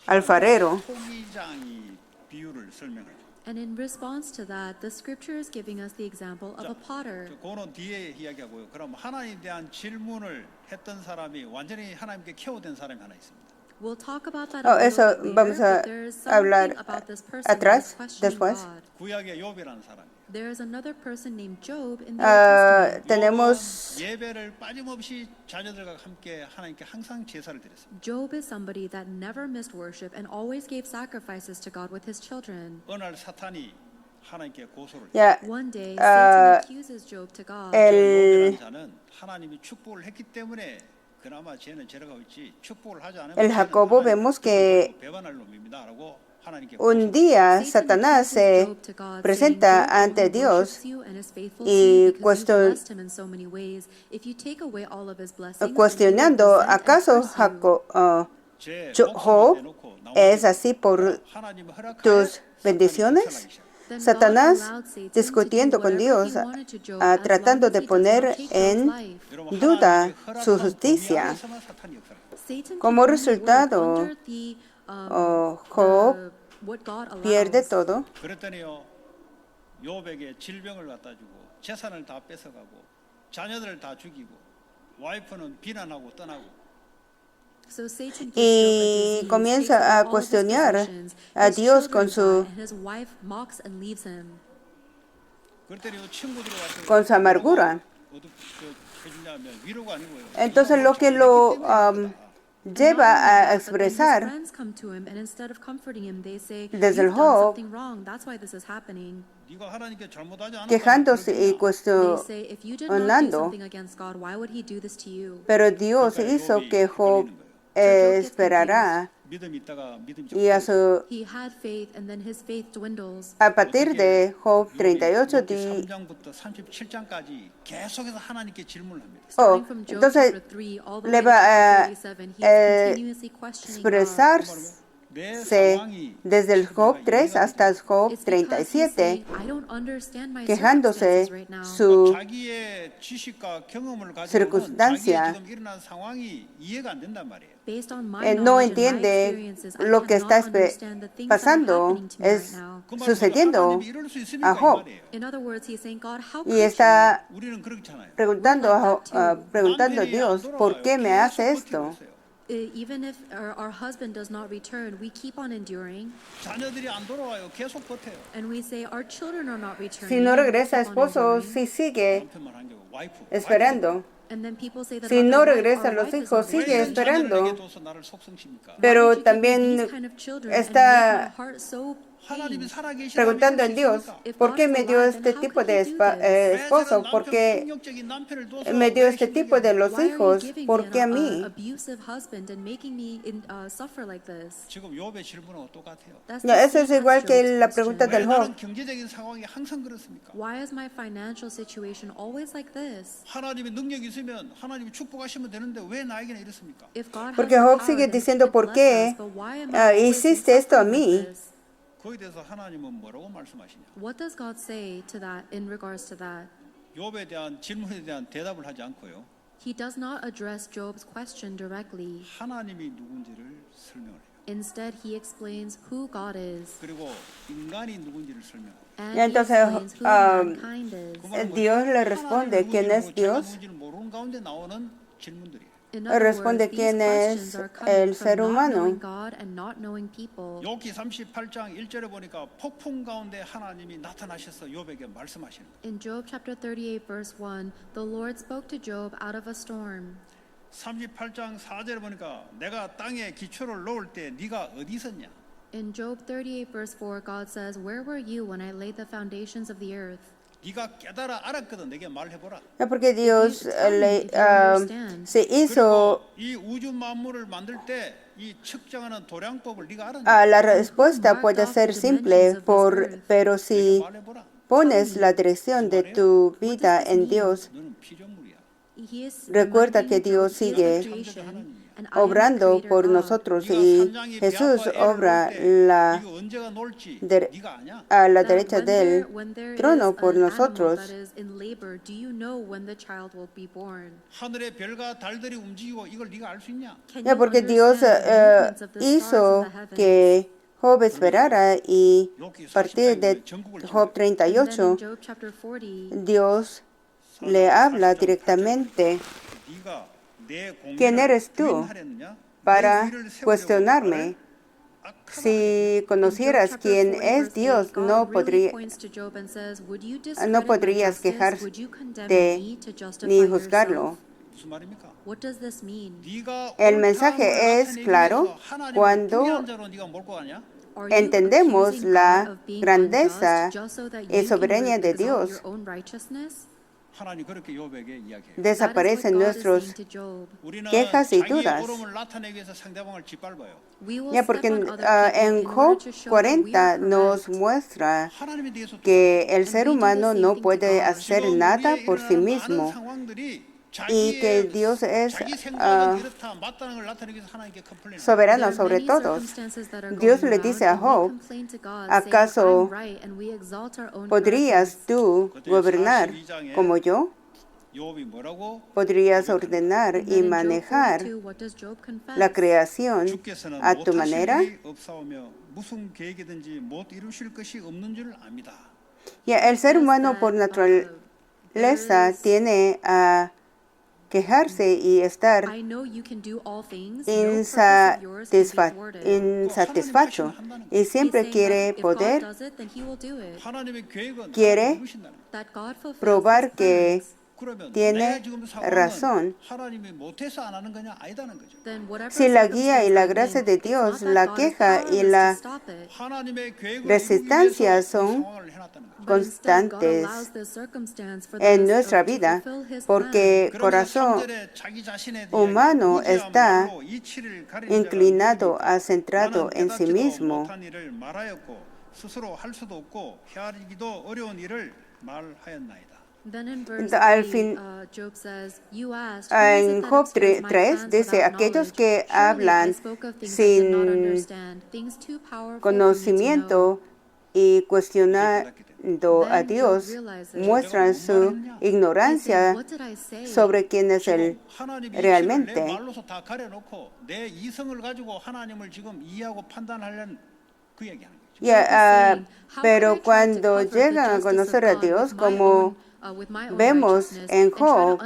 alfarero. 토기장이 비유를 설명하죠. And in response to that, the scripture is giving us the example of a potter. 그거는 뒤에 이야기하고요. 그럼 하나님에 대한 질문을 했던 사람이 완전히 하나님께 케어된 사람이 하나 있습니다. We'll talk about that Oh, a little eso bit later, vamos a but there is hablar something about this person atrás, that is questioning después. God. 구약의 욥이라는 사람이. There is another person named Job in the Old Testament. Tenemos 예배를 빠짐없이 자녀들과 함께 하나님께 항상 제사를 드렸습니다. Job is somebody that never missed worship and always gave sacrifices to God with his children. 어느 날 사탄이 하나님께 고소를 ya One day, Satan accuses Job to God. el, 욥이라는 자는 하나님이 축복을 했기 때문에 그나마 쟤는 저러고 있지 축복을 하지 않으면 el 쟤는 Jacobo 하나님께 vemos que 배반할 놈입니다라고 하나님께 un 고소를 día Satan Satanás accuses se Job to God, presenta saying, "Job ante only Dios worships you and is faithful y to you because you've cuestion- blessed him in so many ways. If you take away all of his blessings, then he will cuestionando, resent and ¿acaso curse you." 제 Job 목숨을 내놓고 es 나오니까 así por 하나님이 허락하에 tus 사탄이 bendiciones? 박살나기 시작해요. Then God Satanás allowed Satan to discutiendo do con whatever Dios, he wanted to Job, ah, as long tratando as de he does poner not take Job's en life. 여러분, duda 하나님이 su 허락한 justicia. 범위 안에서만 사탄이 역사합니다. Satan Como can only resultado, work under the, Job what God allows. pierde todo. 그랬더니요 욥에게 질병을 갖다 주고 재산을 다 뺏어가고 자녀들을 다 죽이고 와이프는 비난하고 떠나고 So Satan gives Job a Y disease, comienza takes away a all of his cuestionar possessions, a his Dios children con su- die, and his wife mocks and leaves him. 그랬더니 친구들이 와서 con su amargura. 해주냐면 위로가 아니고요. Entonces lo que lo lleva a expresar Friends come to him, and instead of comforting him, they say, desde el "You've done Job, something wrong. That's why this is happening." 네가 하나님께 잘못하지 않았다. quejándose y They say, "If you did not do cuestionando, something against God, why would He do this to you?" pero Dios hizo que Job esperará 믿음이 있다가 믿음이 y a, su, He had faith, and then his faith dwindles. a partir de Job 38 3장부터 37장까지 계속해서 하나님께 질문을 합니다. Starting from Job entonces chapter 3 all the le way to va chapter 37, he is a continuously questioning God. expresarse 내 상황이 desde el Job 3 hasta el Job It's because he's 37, saying, "I don't understand my quejándose circumstances right now." su 자기의 지식과 경험을 가지고 circunstancia. 자기의 지금 일어난 상황이 이해가 안 된단 말이에요. Based on my no knowledge and my entiende experiences, I lo que cannot está understand the things that are pasando happening to me right es now. 그 말은 sucediendo 하나님이 이럴 수 있습니까? a 이 Job. 말이에요. In other words, he's saying, "God, how Y could you?" está 우리는 그렇잖아요. preguntando a Dios, ¿por qué me hace esto? Even if our husband does not return, we keep on enduring, 자녀들이 안 돌아와요. 계속 버텨요. and we say our children are not returning. Si no and we regresa keep on esposo, enduring. si sigue 남편만 한 게 와이프. esperando. And then people say that Si about no their wife, regresa our los wife is hijos, not sigue returning. esperando. 자녀들에게 둬서 나를 속성십니까? Why Pero would you give me también these kind of children and está make my heart so 하나님이 pain? 살아계시다면 preguntando 이럴 en 수 Dios, 있습니까? ¿por qué me dio este tipo de esposo? ¿Por qué me dio este tipo de los Why are you hijos? giving ¿Por me qué a an mí? abusive husband and making me suffer like this? 지금 욥의 질문하고 똑같아요. That's No, the eso es same as igual que Job's la question. pregunta 왜 del Job. 나는 경제적인 상황이 항상 그렇습니까? Why is my financial situation always like this? 하나님의 능력이 있으면 하나님이 축복하시면 되는데 왜 나에게는 이렇습니까? If God has Porque the Job power, sigue then he diciendo, could ¿por bless qué us, but why am I always hiciste esto a suffering mí? like this? 거기에 대해서 하나님은 뭐라고 말씀하시냐? What does God say to that in regards to that? 욥에 대한 질문에 대한 대답을 하지 않고요. He does not address Job's question directly. 하나님이 누군지를 설명을 해요. Instead, he explains who God is. 그리고 인간이 누군지를 설명해요. And Y he entonces, explains who mankind is. 그 말은 Dios le 하나님이 responde quién es 누군지를 Dios. 제가 누군지를 모르는 가운데 나오는 질문들이에요. In other Responde words, these quién questions es are coming el ser from not humano. knowing God and not knowing people. 욥기 38장 1절에 보니까 폭풍 가운데 하나님이 나타나셔서 욥에게 말씀하시는 거예요. In Job chapter 38 verse 1, the Lord spoke to Job out of a storm. 38장 4절에 보니까 내가 땅에 기초를 놓을 때 네가 어디 있었냐? In Job 38 verse 4, God says, "Where were you when I laid the foundations of the earth?" 네가 깨달아 알았거든. 내게 말해보라. Porque Dios se hizo 그리고 이 우주 만물을 만들 때 이 측정하는 도량법을 네가 알았냐? la respuesta puede ser simple, pero si 말해보라. pones la dirección de tu vida en Dios, 너는 피조물이야. He is recuerda que reminding Dios Job, sigue "You are creation, and I am the obrando creator por God." nosotros 네가 y 산장이 Jesús 배아파 애를 obra 낳을 때 la 이거 언제가 놀지 de- 네가 아냐? a la That derecha when there del trono is por an nosotros. animal that is in labor, do you know when the child will be born? 하늘의 별과 달들이 움직이고 이걸 네가 알 수 있냐? Can Ya, you porque Dios understand the movements of the stars hizo in the heavens? que Job esperara y 욥기 a partir 40장에 de 전국을 Job And then in 38, Job chapter 40, Dios le habla directamente. 네가 내 ¿Quién 공의를 eres tú? 부인하렸느냐? para cuestionarme. Si conocieras quién es Dios, no podrías quejarte ni juzgarlo. 무슨 말입니까? What does this mean? 네가 El 옳다함을 mensaje es 나타내기 claro 위해서 하나님을 cuando 불의한 자로 네가 몰고 가냐? Are you entendemos accusing la God of being grandeza unjust just so that y you can soberanía de exalt Dios. your own righteousness? 하나님 그렇게 욥에게 이야기해요. Desaparecen nuestros 우리는 quejas y 자기의 dudas. 옳음을 나타내기 위해서 상대방을 짓밟아요. Ya, porque en Job 40 nos muestra 하나님에 대해서 que el ser And we do the humano same no thing to puede God. hacer 지금 nada 우리의 por sí 일어나는 많은 mismo 상황들이 y que Dios es 자기 생각은 이렇다 맞다는 걸 나타내기 위해서 하나님께 컴플레인. soberano sobre todos. Dios le dice a Job, ¿acaso podrías tú gobernar como yo? 욥이 뭐라고? ¿Podrías ordenar y manejar la creación 주께서는 a tu 못하실 manera? 일이 없사오며 무슨 계획이든지 못 이루실 것이 없는 줄 압니다. Ya, el ser humano por naturaleza tiene a quejarse y estar insatisfecho y siempre quiere poder, 하나님의 계획은 quiere 이루신다는 거예요. probar que 그러면 tiene 내 지금 razón. 상황은 하나님이 못해서 안 하는 거냐? 아니다는 거죠. Si la guía y la gracia de Dios, la queja y la 하나님의 계획을 resistencia 이루기 위해서 이 son 상황을 해놨다는 거죠. constantes en nuestra vida, porque el corazón 자기 자신에 대해 humano 무지한 está 말로 이치를 가리는 inclinado 자가 a centrado 나는 en sí 깨닫지도 mismo. 못한 일을 말하였고 스스로 할 수도 없고 헤아리기도 어려운 일을 말하였나이다. Al fin, en Job 3 dice, aquellos que hablan sin conocimiento y cuestionando a Dios muestran su ignorancia sobre quién es Él 하나님의 이치를 내 realmente. 말로서 다 가려놓고 내 이성을 가지고 하나님을 지금 이해하고 판단하려는 그 얘기하는 거죠. Ya, pero cuando llegan a conocer a Dios, como vemos en Job,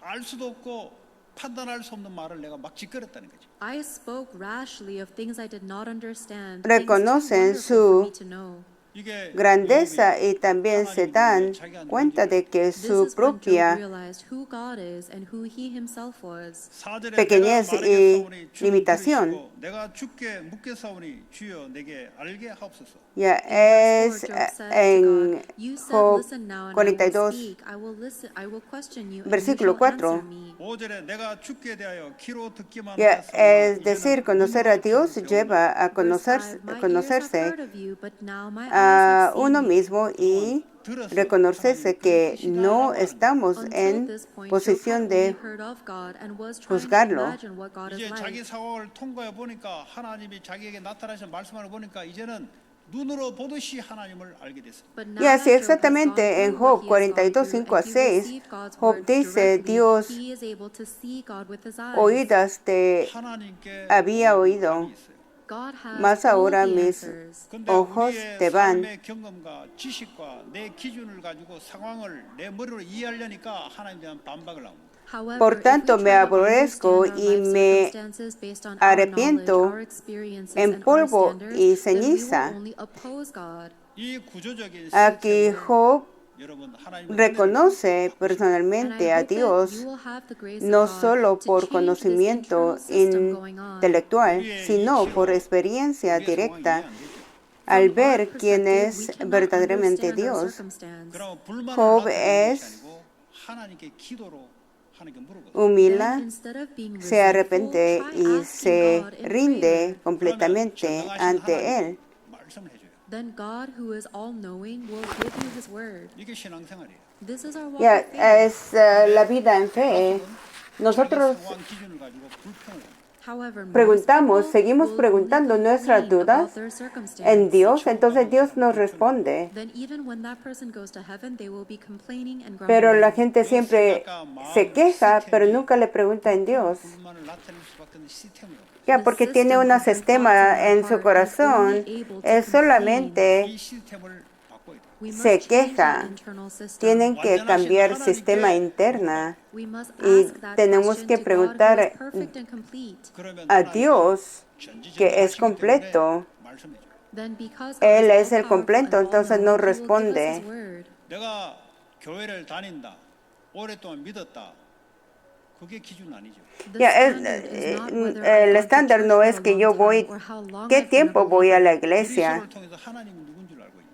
알 수도 없고 판단할 수 없는 말을 내가 막 짓거렸다는 거죠. I spoke rashly of things I did not understand. Reconocen things too wonderful for su me to know. 이게 grandeza y 욥이 también se 하나님이 dan 자기가 cuenta 누군지를 de que This su is when Job propia realized who God is and who he himself was. 4절에 pequeñez 내가 y 말하겠사오니 주는 limitación. 들으시고 내가 주께 묻겠사오니 주여 내게 알게 하옵소서. Ya es Job said to en God, "You said, Job listen now, and I will 42, speak. I will listen. I will question you, and you versículo shall answer 4. me." 5절에 내가 주께 대하여 귀로 듣기만 Ya, 하였으나 es decir, 이제는 conocer a 눈으로 Dios 주를 lleva a Verse 5, "My ears have conocerse heard of you, but now my eyes a have seen uno you." mismo y reconocerse que no estamos Until en this point, Job posición had de only heard of God and was trying to juzgarlo. imagine what God is 이제 자기 like. 상황을 통과해 보니까 하나님이 자기에게 나타나셔 말씀하는 보니까 이제는 눈으로 보듯이 하나님을 알게 됐습니다. But now Y así that Job has exactamente gone en through Job what he has gone 42, through, 5 a and he 6, received God's Job word dice, directly, Dios he is able to see God with his eyes. oídas te 하나님께 había 감이 oído, 있어요. God has mas all ahora the mis answers. 근데 ojos 우리의 te van. 삶의 경험과 지식과 내 기준을 가지고 상황을 내 머리로 이해하려니까 하나님에 대한 반박을 하고 However, Por tanto, if we me try to aborrezco understand y our life me circumstances based on our arrepiento knowledge, our experiences, en and our polvo standards, y then we will ceniza. only oppose God. 이 구조적인 Aquí 시스템을 Job 여러분 하나님의 reconoce And personalmente I a hope that Dios you will have the grace no of God solo to por change this conocimiento internal system going on. intelectual, sino por experiencia directa al ver quién es verdaderamente Dios. 그럼 불만을 Job 나타내는 es 것이 아니고 하나님께 기도로 하나님께 물어보세요. humilde, se arrepiente y se rinde completamente ante Él. 말씀을 해줘요. Then God, who is all-knowing, will give you His word. 이게 신앙생활이에요. This is our walk Ya, of faith. es la vida en fe. Nosotros 자기 상황 기준을 가지고 불평을 해요. However, most preguntamos, people seguimos will preguntando only nuestras complain dudas about their circumstance. en Dios, entonces Dios nos responde. Then even when that person goes to heaven, they will be complaining and Pero la grumbling. gente siempre se queja, pero nunca le pregunta en Dios. 불만을 나타낼 수밖에 없는 시스템으로 Ya, porque tiene un sistema en su corazón, es solamente 이 시스템을 바꿔야 돼요. We must se change that queja, internal system. tienen que cambiar sistema interna We must y ask that tenemos question que to God who preguntar is perfect and complete. 그러면 a 하나님은 Dios, que es 전지전능하시기 때문에 completo. 말씀해 줘. Then because God Él is es el all-powerful and completo, entonces nos all-knowing, He will give us His responde. word. 내가 교회를 다닌다, 오랫동안 믿었다, 그게 기준 아니죠. The Ya, standard is not whether I've el gone to estándar church no for es a que long yo time voy, or how long qué I've been a tiempo voy a la believer. iglesia. 그리스도를 통해서 하나님은 누군 줄 알고 있냐?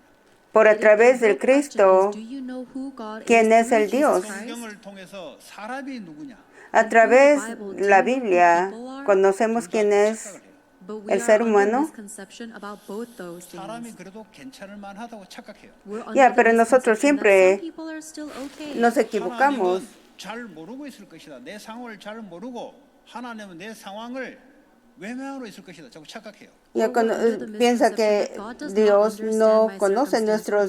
Por a The través del real question Cristo, is, do you know who God is ¿quién es through el Jesus Dios? Christ? 성경을 통해서 사람이 누구냐? A través de la Biblia, conocemos quién es 착각을 해요. But we el are ser under humano. misconception about both those 사람이 things. 그래도 괜찮을 만하다고 착각해요. We're under Ya, the pero nosotros misconception that siempre some people are still okay. nos equivocamos. 하나님은 잘 모르고 있을 것이다. 내 상황을 잘 모르고 하나님은 내 상황을 외면하고 있을 것이다. 자꾸 착각해요. Ya piensa que Dios no conoce nuestra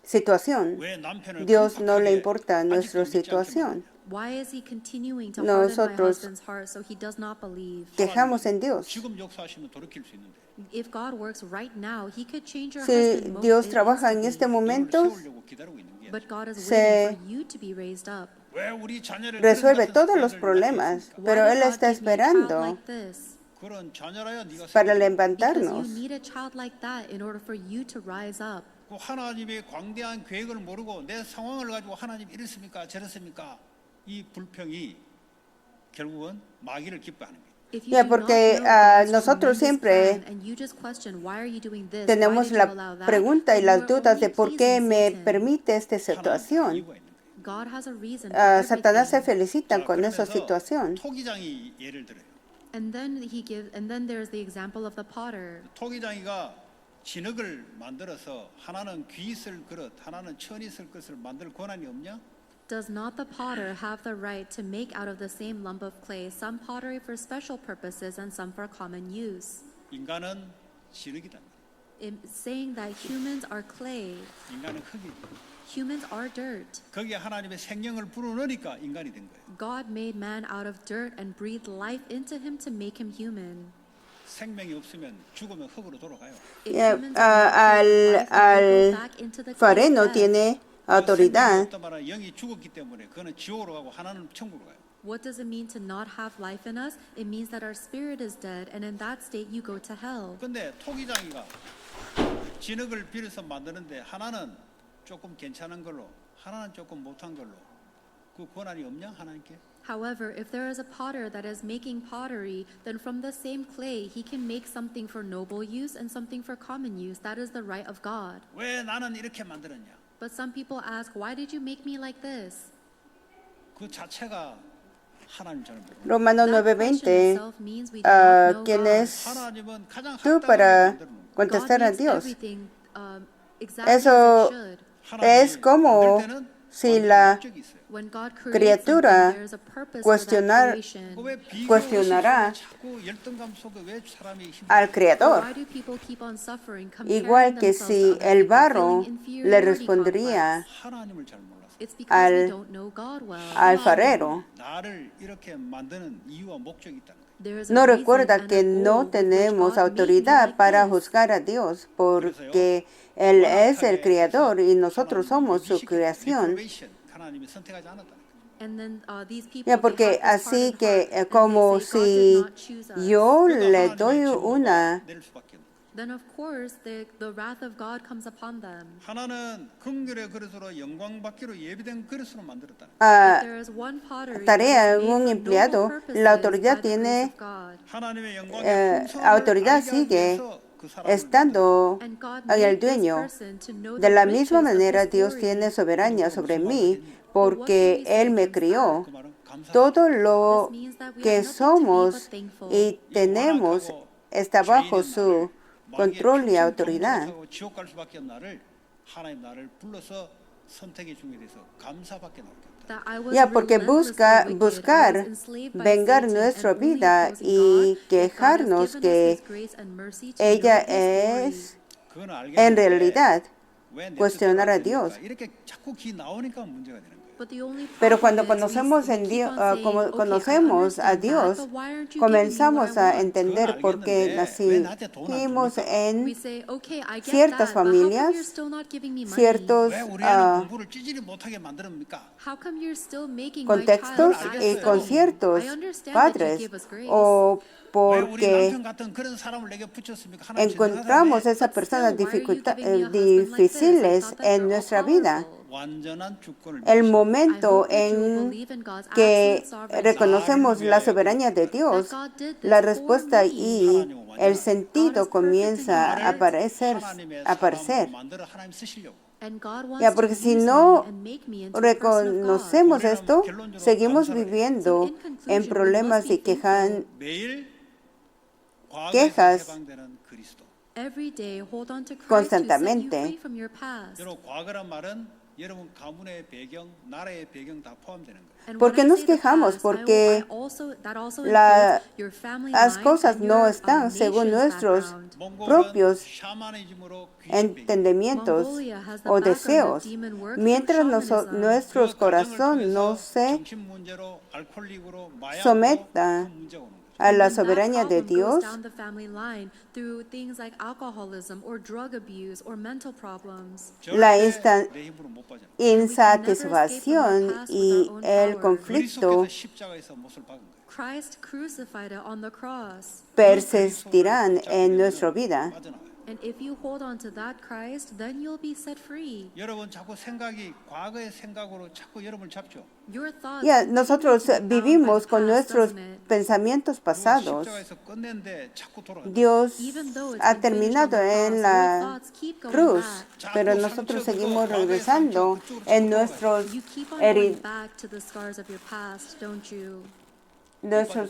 situación. 왜 남편을 Dios no le 강팍하게 importa nuestra 아직도 믿지 않게 situación. Why is he continuing to harden my Nosotros husband's heart so he does not believe? quejamos en Dios. 지금 역사하시면 돌이킬 수 있는데 If God works right now, he could change your Si husband Dios trabaja en este instantly. momento, 너를 세우려고 기다리고 있는 게 But God is se waiting for you to be raised up. 왜 우리 자녀를 resuelve 그런 todos 같은 los 자녀를 낳게 problemas, 했습니까? pero Why Él did God está give me a child esperando like this? 그런 자녀라야 네가 para 세우고 Because levantarnos. you need a child like that in order for you to rise up. 그 하나님의 광대한 계획을 모르고 내 상황을 가지고 하나님 이랬습니까 저랬습니까 이 불평이 결국은 마귀를 기뻐하는 거예요. If you Ya, do porque not know God's nosotros tremendous siempre plan and you just question, why are you doing this? Why tenemos did you la allow that? pregunta y Then you las are dudas de only por qué pleasing me Satan. permite esta 하나님 다 situación. 이유가 있는 거예요. God has a reason for Satanás se everything. felicita 자, con esa 그러면서 situación. 토기장이 예를 들어요. And then there's the example of the potter. 토기장이가 진흙을 만들어서 하나는 귀 쓸 그릇, 하나는 천이 쓸 것을 만들 권한이 없냐? Does not the potter have the right to make out of the same lump of clay some pottery for special purposes and some for common use? 인간은 진흙이다. Saying that humans are clay, 인간은 흙이다. humans are dirt. 거기에 하나님의 생명을 불어넣으니까 인간이 된 거예요. God made man out of dirt and breathed life into him to make him human. 생명이 없으면 죽으면 흙으로 돌아가요. If Ya, humans are not al full of life, they go back into the clay fareno death. tiene 생명이 autoridad. 없다 말하면 영이 죽었기 때문에 그는 지옥으로 가고 하나는 천국으로 가요. What does it mean to not have life in us? It means that our spirit is dead, and in that state you go to hell. 근데 토기장이가 진흙을 빌어서 만드는데 하나는 조금 괜찮은 걸로, 하나는 조금 못한 걸로 그 권한이 없냐 하나님께? However, if there is a potter that is making pottery, then from the same clay he can make something for noble use and something for common use. That is the right of God. 왜 나는 이렇게 만들었냐? But some people ask, why did you make me like this? 그 자체가 하나님 잘 모르는. Romano That question 9:20, itself means we do not know ¿quién God. es 하나님은 가장 tú 합당하게 para 만드는 거예요. contestar a God makes Dios? everything, exactly Eso as it should. es como 만들 때는 si 완전 la 목적이 있어요. When God creates criatura something, there is a purpose cuestionar- for that creation. 그왜 비교 cuestionará 의식이 자꾸 열등감 속에 왜 사람이 힘들어? al Creador. Why do people keep on suffering, Igual comparing que themselves si to other el people, barro feeling le inferiority respondería complex? 하나님을 잘 몰라서. It's because we al- don't know God well. al farero. 나를 이렇게 만드는 이유와 목적이 있다는 거예요. There is a No reason recuerda and que a goal no with which tenemos God made me autoridad like para this. juzgar a Dios, porque Él es el Creador y nosotros somos su creación. 하나님이 선택하지 않았다는 거예요. And then these people, Ya, they porque have this así hardened que heart, and como they say, God did si not choose us. yo 그러니까 le 하나님의 doy 진노가 una, 내릴 수밖에 없는 거예요. Then of course the wrath of God comes upon them. 하나는 긍휼의 그릇으로 영광 받기로 예비된 그릇으로 만들었다는 거예요. But there is one pottery tarea that en is un made for empleado, noble purposes la autoridad by the grace tiene of God. 하나님의 영광의 풍성함을 autoridad 알게 하기 sigue 위해서 그 사람을 estando And God en el made this dueño. person to know De the la riches misma of manera, His Dios glory. tiene soberanía sobre mí But what porque can we say Él me against crió. 그 말은 감사합니다. Todo lo This means that we que have nothing to be but somos thankful. y tenemos está bajo su control y autoridad. 지옥 갈 수밖에 없는 나를 하나님 나를 불러서 선택해 줌에 대해서 감사밖에 나올 게 없다. That I was Ya, porque relentlessly wicked, I was buscar enslaved by vengar Satan nuestra and only vida opposing y God, yet God has quejarnos given que us His grace and mercy to ella know His es 그건 알겠는데 en realidad 왜 내 cuestionar 뜻대로 a 안 됩니까? Dios. 이렇게 자꾸 기 나오니까 문제가 되는 거예요. Pero cuando conocemos conocemos a Dios, comenzamos a entender por qué nacimos en ciertas familias, ciertos 왜 우리 애는 공부를 찌질이 못하게 만드십니까? contextos y con ciertos padres, o 왜 우리 porque 남편 같은 그런 사람을 내게 붙였습니까? 하나님 encontramos esas personas difíciles en nuestra vida. 완전한 주권을 El momento en que reconocemos la soberanía de Dios, la respuesta y el sentido comienza a aparecer. 만들어 하나님 쓰시려고. Ya, porque si no reconocemos esto, seguimos viviendo en problemas y 매일 과거에서 quejas 해방되는 그리스도. constantemente. 여러분 과거란 말은 여러분 가문의 배경, 나라의 배경 다 포함되는 거예요. ¿Por qué nos quejamos? Porque las cosas no están según nuestros propios entendimientos o deseos, mientras nuestro corazón no se 정신 문제로 알코올릭으로 마약으로 someta 큰 문제가 오는 거죠. a la soberanía de Dios, la 내 힘으로 못 빠져. insatisfacción y el conflicto 그리스도께서 십자가에서 못을 박은 거예요. Christ crucified it on the cross. persistirán en nuestra vida. 빠져나가요. And if you hold on to that Christ, then you'll be set free. 여러분 자꾸 생각이 과거의 생각으로 자꾸 여러분을 잡죠. Your thoughts Ya, continue nosotros to be bound by vivimos the con past, nuestros doesn't it? pensamientos pasados. 십자가에서 끝낸데 자꾸 돌아가요. Dios Even though it's ha been finished terminado on the cross, en your la thoughts keep going cruz, back. pero nosotros seguimos regresando en nuestros You keep on going back to the scars of your past, don't you?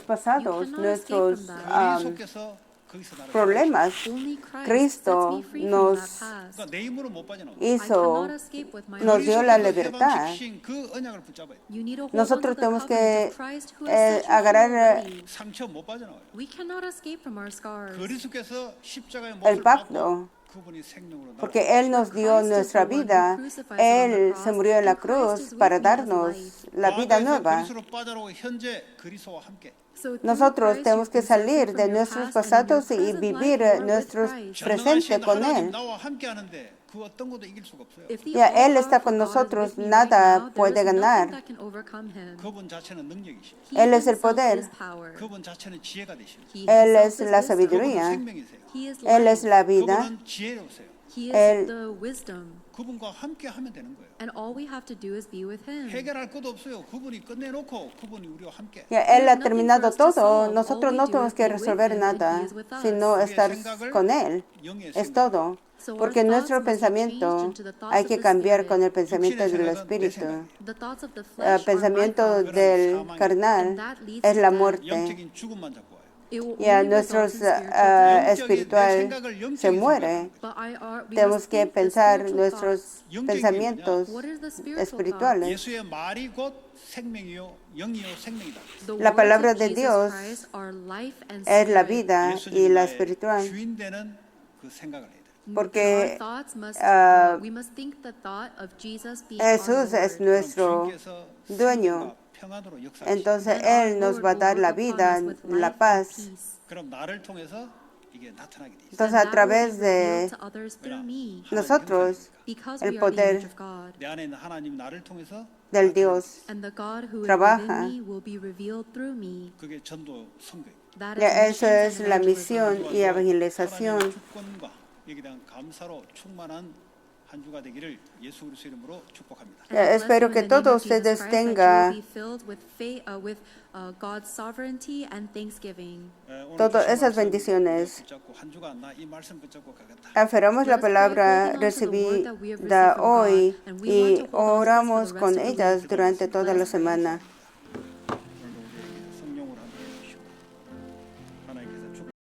pasados, You cannot nuestros escape from that. 그리스도께서 거기서 나를 problemas. Only Christ Cristo sets me free nos from that past. 그러니까 내 힘으로 못 빠져나와요. I hizo, cannot escape with my nos own dio la strength. libertad. 해방시키신 그 언약을 붙잡아요. You need to hold Nosotros on to the tenemos covenant que of Christ who has set you free agarrar already. 상처 못 빠져나와요. We cannot escape from our scars. 그리스도께서 십자가의 el 못을 pacto, 받고 그분이 생명으로 porque Él nos dio nuestra vida. Él se murió en la cruz para darnos la vida nueva. 그리스도로 빠져나오고 현재 그리스도와 함께. So through Nosotros Christ, tenemos you que can set free salir from de your nuestros past, and in your pasados y present vivir life, you are with nuestro Christ. presente 전능하신 con 하나님 Él. 나와 함께 하는데 그 어떤 것도 이길 수가 없어요. If the Ya, Él está all-powerful con God is nosotros, with me nada right now, there puede is nothing ganar. that can overcome him. 그분 자체는 능력이시고 He Él es el himself poder. is power. 그분 자체는 지혜가 되시고 He Él himself es is la wisdom. 그분은 sabiduría. 생명이세요. He is Él life. es la vida. 그분은 지혜로우세요. He is Él- the wisdom. 그분과 함께 하면 되는 거예요. And all we have to do is be with him. 해결할 것도 없어요. 그분이 끝내놓고 그분이 우리와 함께. Ya, Él ha terminado todo. Nosotros no tenemos que resolver nada, sino estar con Él. 영의 Es 생명. todo. Porque nuestro pensamiento hay que cambiar con el pensamiento del Espíritu. The thoughts of the El flesh pensamiento are my del carnal es la muerte. 영적인 죽음만 잡고 와요. It will Ya, only nuestro result in spiritual death. espiritual se muere. But we Tenemos must que think the pensar spiritual nuestros thoughts. pensamientos What is the spiritual espirituales. 예수의 말이 곧 생명이요 영이요 생명이다. thought? The La words palabra of de Jesus Dios Christ are life and Es la spirit. vida y 예수님이 la 나의 espiritual. 주인 되는 그 생각을 해야 돼. Porque Our thoughts must, we must think the thought of Jesus being Jesús our es Lord. nuestro 주님께서 dueño. 생명과 평안으로 역사하시고 Entonces Then our Él nos Lord va a will dar la work upon vida, us with la life and paz. peace. 그럼 나를 통해서 이게 나타나게 돼 있어요. Entonces And a that través will be revealed de to others through me. nosotros, Because el we are the poder image of God. 내 안에 있는 하나님 나를 통해서 del Dios. And the God who is trabaja. within me will be revealed through me. 그게 전도 선교예요. That Ya, is eso missions es and la evangelism. misión y evangelización. 하나님의 주권과 여기에 대한 감사로 충만한 한 주가 되기를 예수 그리스도 이름으로 축복합니다. And I bless Espero you que in the name todos of Jesus ustedes Christ, that you tengan will be filled with faith, with God's sovereignty and thanksgiving. 오늘 todas 주신 esas 말씀 bendiciones. 붙잡고 한 주간 나 이 말씀 붙잡고 가겠다. Aferramos la Let us pray, palabra holding on to the word that we have recibida received from God, hoy and we want y to hold on to this for oramos the rest con of the ellas week. durante toda Let la us pray. semana.